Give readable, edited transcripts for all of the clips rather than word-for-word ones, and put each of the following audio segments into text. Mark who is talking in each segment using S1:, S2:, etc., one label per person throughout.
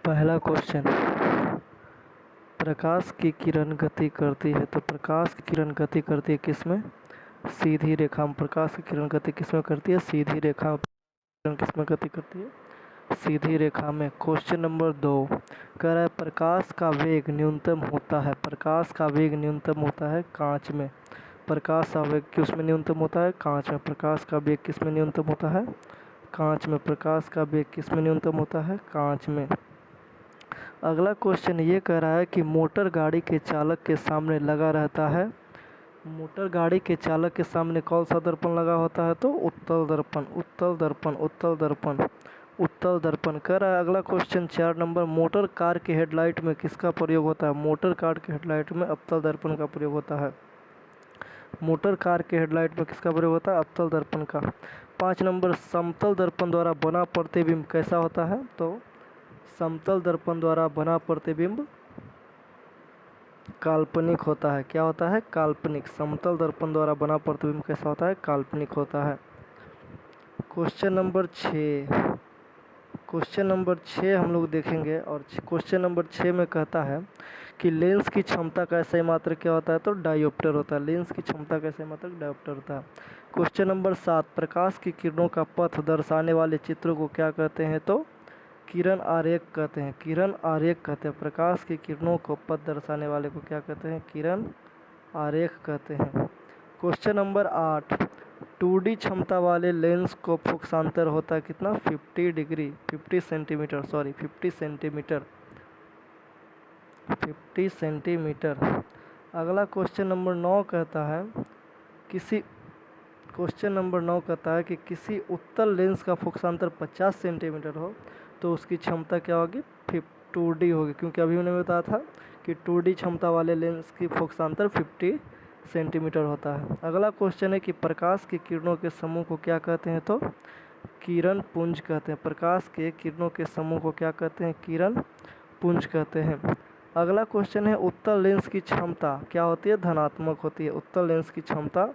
S1: पहला क्वेश्चन, प्रकाश की किरण गति करती है तो प्रकाश की किरण गति करती है किसमें? सीधी रेखा में। प्रकाश की किरण गति किसमें करती है? सीधी रेखा में। किरण किसमें गति करती है? सीधी रेखा में। क्वेश्चन नंबर 2 कह रहा है प्रकाश का वेग न्यूनतम होता है। प्रकाश का वेग न्यूनतम होता है कांच में। प्रकाश का वेग किसमें न्यूनतम होता है? कांच में। प्रकाश का वेग किसमें न्यूनतम होता है? कांच में। प्रकाश का वेग किसमें न्यूनतम होता है? कांच में। अगला क्वेश्चन ये कह रहा है कि मोटर गाड़ी के चालक के सामने लगा रहता है। मोटर गाड़ी के चालक के सामने कौन सा दर्पण लगा होता है? तो उत्तल दर्पण। उत्तल दर्पण, उत्तल दर्पण, उत्तल दर्पण। कह रहा है अगला क्वेश्चन 4 नंबर, मोटर कार के हेडलाइट में किसका प्रयोग होता है? मोटर कार के हेडलाइट में अवतल दर्पण का प्रयोग होता है। मोटर कार के हेडलाइट में किसका प्रयोग होता है? अवतल दर्पण का। 5 नंबर, समतल दर्पण द्वारा बना प्रतिबिंब कैसा होता है? तो समतल दर्पण द्वारा बना प्रतिबिंब काल्पनिक होता है। क्या होता है? काल्पनिक। समतल दर्पण द्वारा बना प्रतिबिंब कैसा होता है? काल्पनिक होता है। क्वेश्चन नंबर 6, क्वेश्चन नंबर 6 हम लोग देखेंगे और क्वेश्चन नंबर 6 में कहता है कि लेंस की क्षमता का सही मात्रक क्या होता है? तो डायोप्टर होता है। लेंस की क्षमता का सही मात्रक डायोप्टर होता है। क्वेश्चन नंबर 7, प्रकाश की किरणों का पथ दर्शाने वाले चित्रों को क्या कहते हैं? तो किरण आरेख कहते हैं। किरण आरेख कहते हैं। प्रकाश की किरणों को पथ दर्शाने वाले को क्या कहते हैं? किरण आरेख कहते हैं। क्वेश्चन नंबर 8, 2D क्षमता वाले लेंस को फोकसांतर होता है कितना? 50 degree, 50 centimetre, sorry 50 centimetre, 50 centimetre. अगला क्वेश्चन नंबर 9 कहता है किसी क्वेश्चन नंबर 9 कहता है कि किसी उत्तल लेंस का फोकसांतर 50 सेंटीमीटर हो तो उसकी क्षमता क्या होगी? 2D होगी, क्योंकि अभी मैंने बताया था कि 2D क्षमता वाले लेंस की फोकसांतर 50 सेंटीमीटर होता है। अगला क्वेश्चन है कि प्रकाश की किरणों के समूह को क्या कहते हैं? तो किरण पुंज कहते हैं। प्रकाश के किरणों के समूह को क्या कहते हैं? किरण पुंज कहते हैं। अगला क्वेश्चन है उत्तल लेंस की क्षमता क्या होती है? धनात्मक होती है। उत्तल लेंस की क्षमता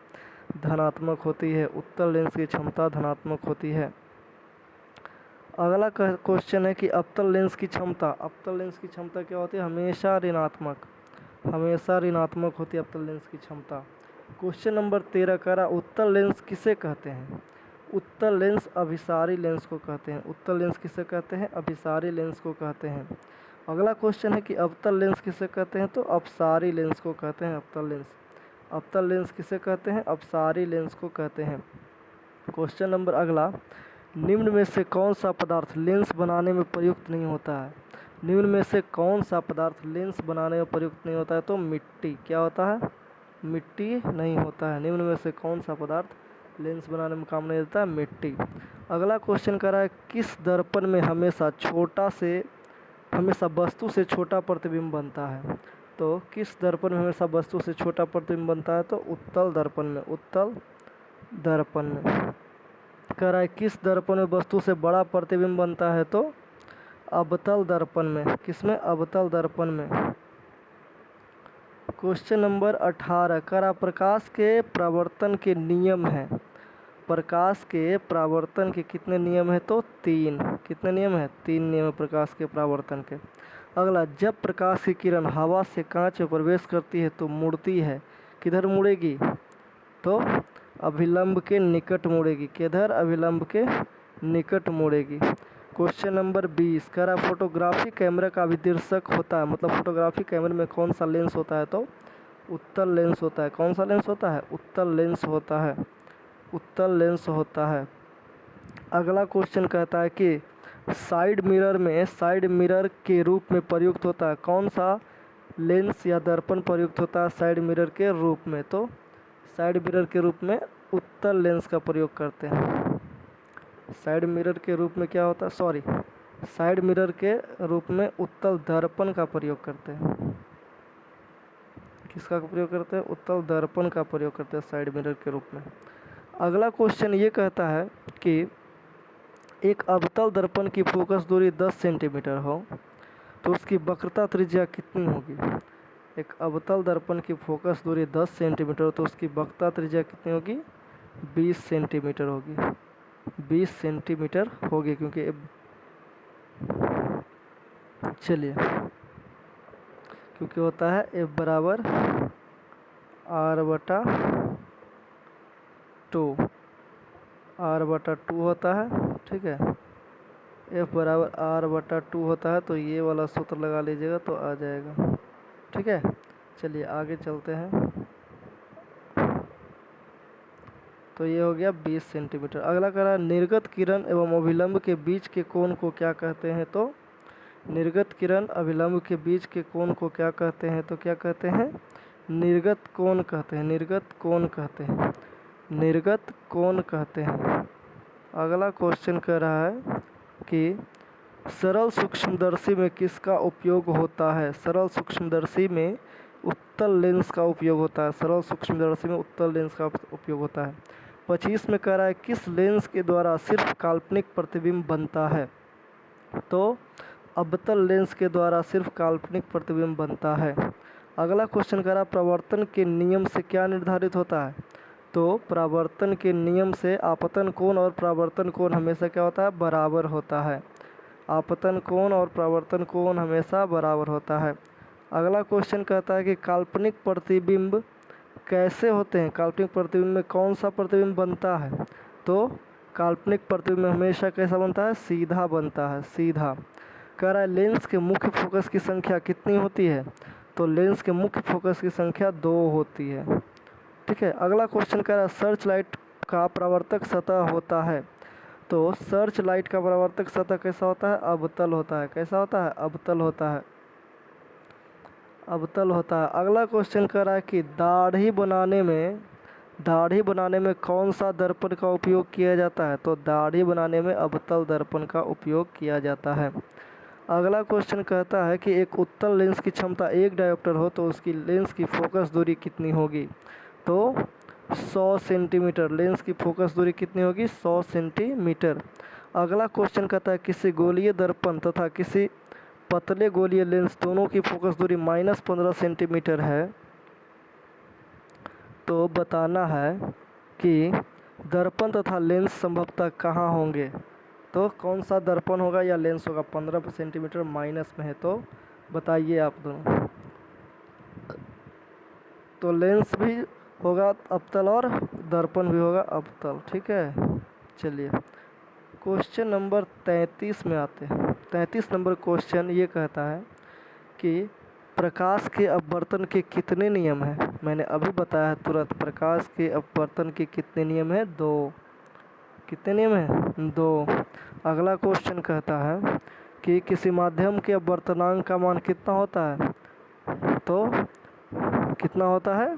S1: धनात्मक होती है। उत्तल लेंस की क्षमता धनात्मक होती है। अगला क्वेश्चन है कि अवतल लेंस की क्षमता, अवतल लेंस की क्षमता क्या होती है? हमेशा ऋणात्मक, हमेशा ऋणात्मक होती है अवतल लेंस की क्षमता। क्वेश्चन नंबर 13 कह रहा उत्तल लेंस किसे कहते हैं? उत्तल लेंस अभिसारी लेंस को कहते हैं। उत्तल लेंस किसे कहते हैं? अभिसारी लेंस को कहते हैं। अगला क्वेश्चन है कि अवतल लेंस किसे कहते हैं? तो अपसारी लेंस को कहते हैं। अवतल लेंस, अवतल लेंस किसे कहते हैं? अपसारी लेंस को कहते हैं। क्वेश्चन नंबर अगला, निम्न में से कौन सा पदार्थ लेंस बनाने में प्रयुक्त नहीं होता है? निम्न में से कौन सा पदार्थ लेंस बनाने में प्रयुक्त नहीं होता है? तो मिट्टी। क्या होता है? मिट्टी नहीं होता है। निम्न में से कौन सा पदार्थ लेंस बनाने में काम नहीं देता है? मिट्टी। अगला क्वेश्चन कर रहा है किस दर्पण में हमेशा वस्तु से छोटा प्रतिबिंब बनता है? तो किस दर्पण में हमेशा वस्तु से छोटा प्रतिबिंब बनता है? तो उत्तल दर्पण में। उत्तल दर्पण में। कह रहा है किस दर्पण में वस्तु से बड़ा प्रतिबिंब बनता है? तो अवतल दर्पण में। किसमें? अवतल दर्पण में। क्वेश्चन नंबर 18 कह रहा प्रकाश के परावर्तन के नियम हैं। प्रकाश के परावर्तन के कितने नियम हैं? तो 3। कितने नियम हैं? 3 नियम है प्रकाश के परावर्तन के। अगला, जब प्रकाश की किरण हवा से कांच में प्रवेश करती है तो मुड़ती है, किधर मुड़ेगी? तो अभिलंब के निकट मुड़ेगी। किधर? अभिलंब के निकट मुड़ेगी। क्वेश्चन नंबर 20 कह रहा फोटोग्राफी कैमरा का अभिदर्शक होता है, मतलब फोटोग्राफी कैमरे में कौन सा लेंस होता है? तो उत्तल लेंस होता है। कौन सा लेंस होता है? उत्तल लेंस होता है। उत्तल लेंस होता है। अगला क्वेश्चन कहता है कि साइड मिरर के रूप में प्रयुक्त होता है कौन सा लेंस या दर्पण प्रयुक्त होता है साइड मिरर के रूप में? तो साइड मिरर के रूप में उत्तल लेंस का प्रयोग करते हैं। साइड मिरर के रूप में क्या होता है? सॉरी, साइड मिरर के रूप में उत्तल दर्पण का प्रयोग करते हैं। किसका प्रयोग करते हैं? उत्तल दर्पण का प्रयोग करते हैं साइड मिरर के रूप में। अगला क्वेश्चन ये कहता है कि एक अवतल दर्पण की फोकस दूरी 10 सेंटीमीटर हो तो उसकी वक्रता त्रिज्या कितनी होगी? एक अवतल दर्पण की फोकस दूरी 10 सेंटीमीटर तो उसकी वक्रता त्रिज्या कितनी होगी? 20 सेंटीमीटर होगी। 20 सेंटीमीटर होगी, क्योंकि चलिए, क्योंकि होता है F बराबर R/2, R/2 होता है, ठीक है। F बराबर R/2 होता है, तो ये वाला सूत्र लगा लीजिएगा तो आ जाएगा, ठीक है। चलिए आगे चलते हैं। तो ये हो गया 20 सेंटीमीटर। अगला कह रहा है निर्गत किरण एवं अभिलंब के बीच के कोण को क्या कहते हैं? तो निर्गत किरण अभिलंब के बीच के कोण को क्या कहते हैं? तो क्या कहते हैं? निर्गत कोण कहते हैं, निर्गत कोण कहते हैं, निर्गत कोण कहते हैं। अगला क्वेश्चन कह रहा है कि सरल सूक्ष्मदर्शी में किसका उपयोग होता है? सरल सूक्ष्मदर्शी में उत्तल लेंस का उपयोग होता है, सरल सूक्ष्मदर्शी में उत्तल लेंस का उपयोग होता है। 25 में कह रहा है किस लेंस के द्वारा सिर्फ काल्पनिक प्रतिबिंब बनता है? तो अवतल लेंस के द्वारा सिर्फ काल्पनिक प्रतिबिंब बनता है। अगला क्वेश्चन कह रहा है परावर्तन के नियम से क्या निर्धारित होता है? तो परावर्तन के नियम से आपतन कोण और परावर्तन कोण हमेशा क्या होता है? बराबर होता है। आपतन कोण और परावर्तन कोण हमेशा बराबर होता है। अगला क्वेश्चन कहता है कि काल्पनिक प्रतिबिंब कैसे होते हैं? काल्पनिक प्रतिबिंब में कौन सा प्रतिबिंब बनता है? तो काल्पनिक प्रतिबिंब हमेशा कैसा बनता है? सीधा बनता है, सीधा। कह रहा है लेंस के मुख्य फोकस की संख्या कितनी होती है? तो लेंस के मुख्य फोकस की संख्या 2 होती है, ठीक है। अगला क्वेश्चन कह रहा है सर्च लाइट का परावर्तक सतह होता है। तो सर्च लाइट का परावर्तक सतह कैसा होता है? अवतल होता है। कैसा होता है? अवतल होता है, अवतल होता है। अगला क्वेश्चन कह रहा है कि दाढ़ी बनाने में कौन सा दर्पण का उपयोग किया जाता है? तो दाढ़ी बनाने में अवतल दर्पण का उपयोग किया जाता है। अगला क्वेश्चन कहता है कि एक उत्तल लेंस की क्षमता 1 डायोप्टर हो तो उसकी लेंस की फोकस दूरी कितनी होगी? तो 100 सेंटीमीटर। लेंस की फोकस दूरी कितनी होगी? 100 सेंटीमीटर। अगला क्वेश्चन कहता है किसी गोलीय दर्पण तथा किसी पतले गोलीय लेंस दोनों की फोकस दूरी -15 सेंटीमीटर है, तो बताना है कि दर्पण तथा लेंस संभवतः कहाँ होंगे? तो कौन सा दर्पण होगा या लेंस होगा? 15 सेंटीमीटर माइनस में है, तो बताइए आप दोनों। तो लेंस भी होगा अवतल और दर्पण भी होगा अवतल, ठीक है। चलिए क्वेश्चन नंबर 33 में आते हैं। 33 नंबर क्वेश्चन ये कहता है कि प्रकाश के अपवर्तन के कितने नियम हैं? मैंने अभी बताया है तुरंत, प्रकाश के अपवर्तन के कितने नियम हैं? 2। कितने नियम हैं? 2। अगला क्वेश्चन कहता है कि किसी माध्यम के अपवर्तनांक का मान कितना होता है? तो कितना होता है?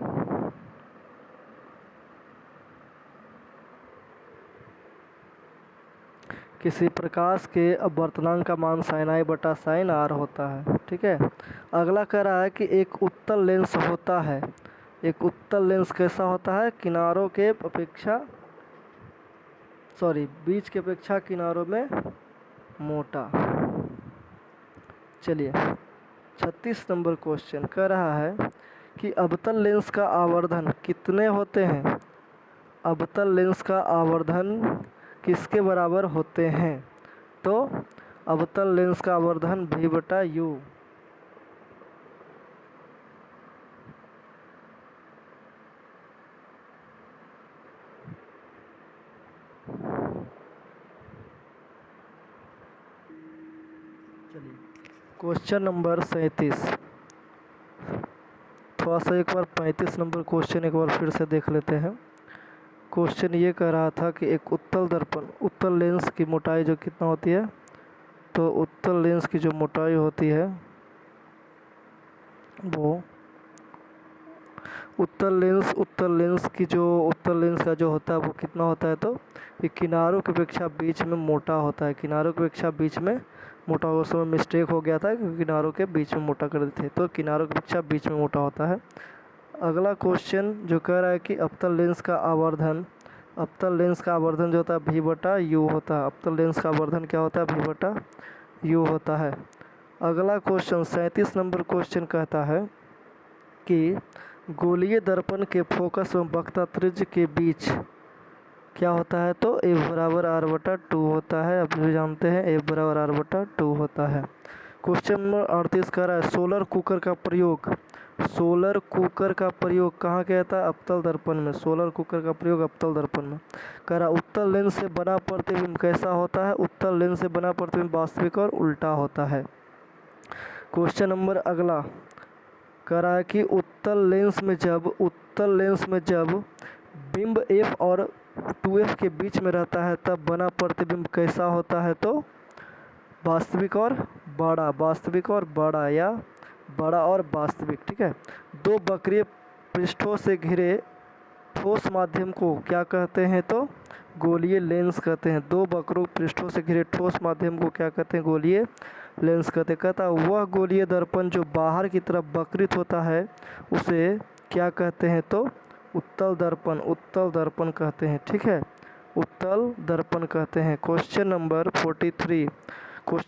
S1: किसी प्रकाश के अपवर्तनांक का मान sin i बटा sin r होता है, ठीक है। अगला कह रहा है कि एक उत्तल लेंस होता है, एक उत्तल लेंस कैसा होता है? किनारों के अपेक्षा बीच के अपेक्षा किनारों में मोटा। चलिए 36 नंबर क्वेश्चन कह रहा है कि अवतल लेंस का आवर्धन कितने होते हैं? अवतल लेंस का आवर्धन किसके बराबर होते हैं? तो अवतल लेंस का आवर्धन v/u। चलिए क्वेश्चन नंबर 37। थोड़ा सा एक बार 35 नंबर क्वेश्चन एक बार फिर से देख लेते हैं। क्वेश्चन ये कह रहा था कि एक उत्तल लेंस की मोटाई जो कितना होती है? तो उत्तल लेंस की जो मोटाई होती है वो उत्तल लेंस का जो होता है वो कितना होता है? तो ये किनारों की अपेक्षा बीच में मोटा होता है, किनारों की अपेक्षा बीच में मोटा। उस समय मिस्टेक हो गया था क्योंकि किनारों के बीच में मोटा कर देते थे, तो किनारों की अपेक्षा बीच में मोटा होता है। अगला क्वेश्चन जो कह रहा है कि अवतल लेंस का आवर्धन जो होता है v/u होता है। अवतल लेंस का आवर्धन क्या होता है? v/u होता है। अगला क्वेश्चन 37 नंबर क्वेश्चन कहता है कि गोलीय दर्पण के फोकस एवं वक्रता त्रिज्य के बीच क्या होता है? तो F = R/2 होता है। आप भी जानते हैं F = R/2 होता है। क्वेश्चन नंबर 38 कह रहा है सोलर कुकर का प्रयोग कहाँ किया जाता है? अवतल दर्पण में। सोलर कुकर का प्रयोग अवतल दर्पण में। कह रहा उत्तल लेंस से बना प्रतिबिंब कैसा होता है? उत्तल लेंस से बना प्रतिबिंब वास्तविक और उल्टा होता है। क्वेश्चन नंबर अगला कह रहा है कि उत्तल लेंस में जब बिंब f और 2f के बीच में रहता है तब बना प्रतिबिंब कैसा होता है? तो वास्तविक और बड़ा या बड़ा और वास्तविक। ठीक है। दो वक्रीय पृष्ठों से घिरे ठोस माध्यम को क्या कहते हैं? तो गोलीय लेंस कहते हैं। दो वक्रों पृष्ठों से घिरे ठोस माध्यम को क्या कहते हैं? गोलीय लेंस कहते हैं। कहता वह गोलीय दर्पण जो बाहर की तरफ वक्रित होता है उसे क्या कहते हैं? तो उत्तल दर्पण कहते हैं। ठीक है, उत्तल दर्पण कहते हैं। क्वेश्चन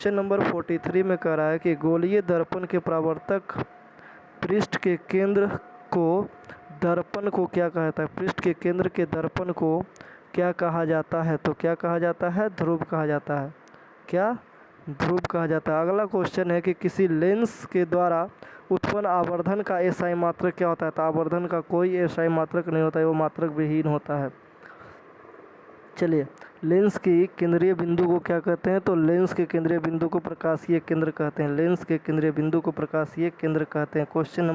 S1: नंबर 43 में कह रहा है कि गोलीय दर्पण के परावर्तक पृष्ठ के केंद्र को दर्पण को क्या कहता है? पृष्ठ के केंद्र के दर्पण को क्या कहा जाता है? तो क्या कहा जाता है? ध्रुव कहा जाता है। क्या? ध्रुव कहा जाता है। अगला क्वेश्चन है कि किसी लेंस के द्वारा उत्पन्न आवर्धन का एसआई मात्रक क्या होता है? तो आवर्धन का कोई एसआई मात्रक नहीं होता है, वो मात्रक विहीन होता है। चलिए, लेंस की केंद्रीय बिंदु को क्या कहते हैं? तो लेंस के केंद्रीय बिंदु को प्रकाशीय केंद्र कहते हैं। लेंस के केंद्रीय बिंदु को प्रकाशीय केंद्र कहते हैं। क्वेश्चन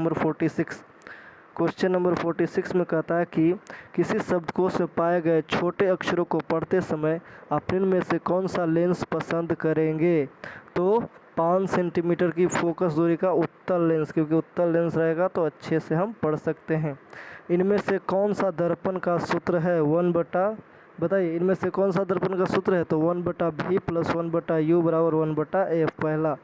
S1: नंबर 46 में कहता है कि किसी शब्दकोश में पाए गए छोटे अक्षरों को पढ़ते समय आप इनमें से कौन सा लेंस पसंद करेंगे? तो 5 सेंटीमीटर की फोकस दूरी का उत्तल लेंस, क्योंकि उत्तल लेंस रहेगा तो अच्छे से हम पढ़ सकते हैं। इनमें से कौन सा दर्पण का सूत्र है? बताइए, इनमें से कौन सा दर्पण का सूत्र है? तो 1/v + 1/u = 1/f। पहला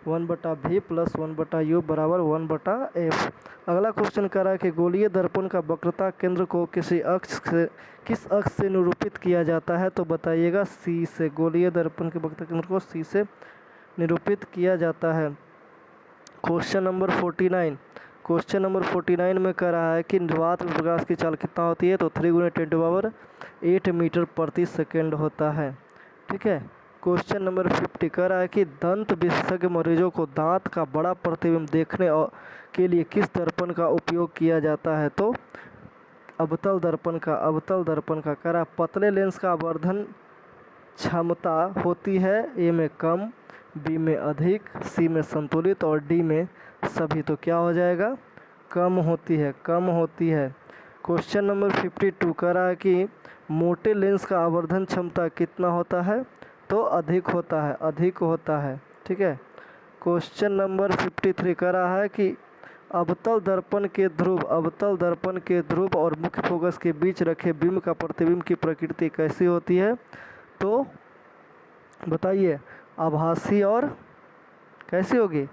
S1: 1/v + 1/u = 1/f। अगला क्वेश्चन कह रहा है कि गोलीय दर्पण का वक्रता केंद्र को किस अक्ष से निरूपित किया जाता है? तो बताइएगा C से। गोलीय दर्पण के वक्रता केंद्र को C से निरूपित किया जाता है। क्वेश्चन नंबर 49 में कह रहा है कि निर्वात में प्रकाश की चाल कितना होती है? तो 3 × 10⁸ मीटर प्रति सेकेंड होता है। ठीक है। क्वेश्चन नंबर 50 कह रहा है कि दंत विशेषज्ञ मरीजों को दांत का बड़ा प्रतिबिंब देखने के लिए किस दर्पण का उपयोग किया जाता है? तो अवतल दर्पण का। कह रहा है पतले लेंस का आवर्धन क्षमता होती है ए में कम, बी में अधिक, सी में संतुलित और डी में सभी। तो क्या हो जाएगा? कम होती है। क्वेश्चन नंबर 52 कह रहा है कि मोटे लेंस का आवर्धन क्षमता कितना होता है? तो अधिक होता है। ठीक है। क्वेश्चन नंबर 53 कह रहा है कि अवतल दर्पण के ध्रुव और मुख्य फोकस के बीच रखे बिंब का प्रतिबिंब की प्रकृति कैसी होती है? तो बताइए, आभासी और कैसी होगी?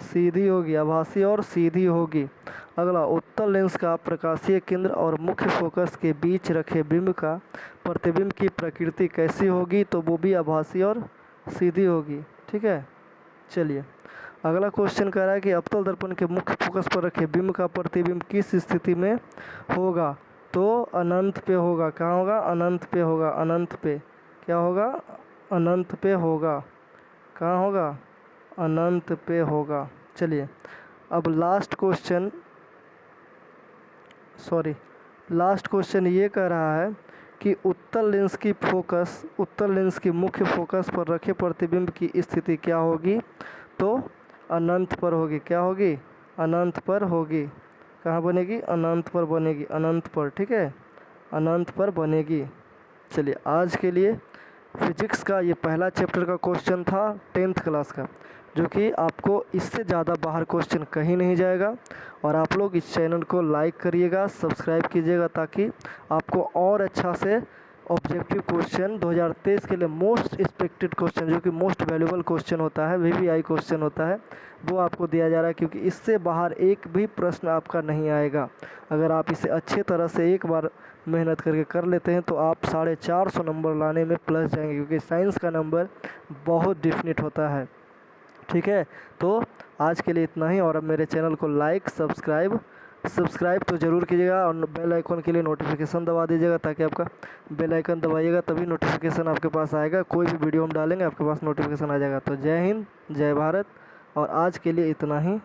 S1: सीधी होगी। आभासी और सीधी होगी। अगला, उत्तल लेंस का प्रकाशीय केंद्र और मुख्य फोकस के बीच रखे बिंब का प्रतिबिंब की प्रकृति कैसी होगी? तो वो भी आभासी और सीधी होगी। ठीक है। चलिए, अगला क्वेश्चन कह रहा है कि अवतल दर्पण के मुख्य फोकस पर रखे बिंब का प्रतिबिंब किस स्थिति में होगा? तो अनंत पे होगा। कहाँ होगा? अनंत पे होगा। अनंत पे क्या होगा? अनंत पे होगा। कहाँ होगा? अनंत पे होगा। चलिए, अब लास्ट क्वेश्चन ये कह रहा है कि उत्तल लेंस की मुख्य फोकस पर रखे प्रतिबिंब की स्थिति क्या होगी? तो अनंत पर होगी। क्या होगी? अनंत पर होगी। कहाँ बनेगी? अनंत पर बनेगी। अनंत पर। ठीक है, अनंत पर बनेगी। चलिए, आज के लिए फिजिक्स का ये पहला चैप्टर का क्वेश्चन था 10th क्लास का, जो कि आपको इससे ज़्यादा बाहर क्वेश्चन कहीं नहीं जाएगा। और आप लोग इस चैनल को लाइक करिएगा, सब्सक्राइब कीजिएगा, ताकि आपको और अच्छा से ऑब्जेक्टिव क्वेश्चन 2023 के लिए मोस्ट एक्सपेक्टेड क्वेश्चन, जो कि मोस्ट वैल्यूएबल क्वेश्चन होता है, VVI क्वेश्चन होता है, वो आपको दिया जा रहा है। क्योंकि इससे बाहर एक भी प्रश्न आपका नहीं आएगा। अगर आप इसे अच्छे तरह से एक बार मेहनत करके कर लेते हैं तो आप 450 नंबर लाने में प्लस जाएंगे, क्योंकि साइंस का नंबर बहुत डिफिनिट होता है। ठीक है, तो आज के लिए इतना ही। और अब मेरे चैनल को लाइक, सब्सक्राइब सब्सक्राइब तो ज़रूर कीजिएगा और बेल आइकन के लिए नोटिफिकेशन दबा दीजिएगा, ताकि आपका बेल आइकन दबाइएगा तभी नोटिफिकेशन आपके पास आएगा। कोई भी वीडियो हम डालेंगे आपके पास नोटिफिकेशन आ जाएगा। तो जय हिंद, जय भारत, और आज के लिए इतना ही।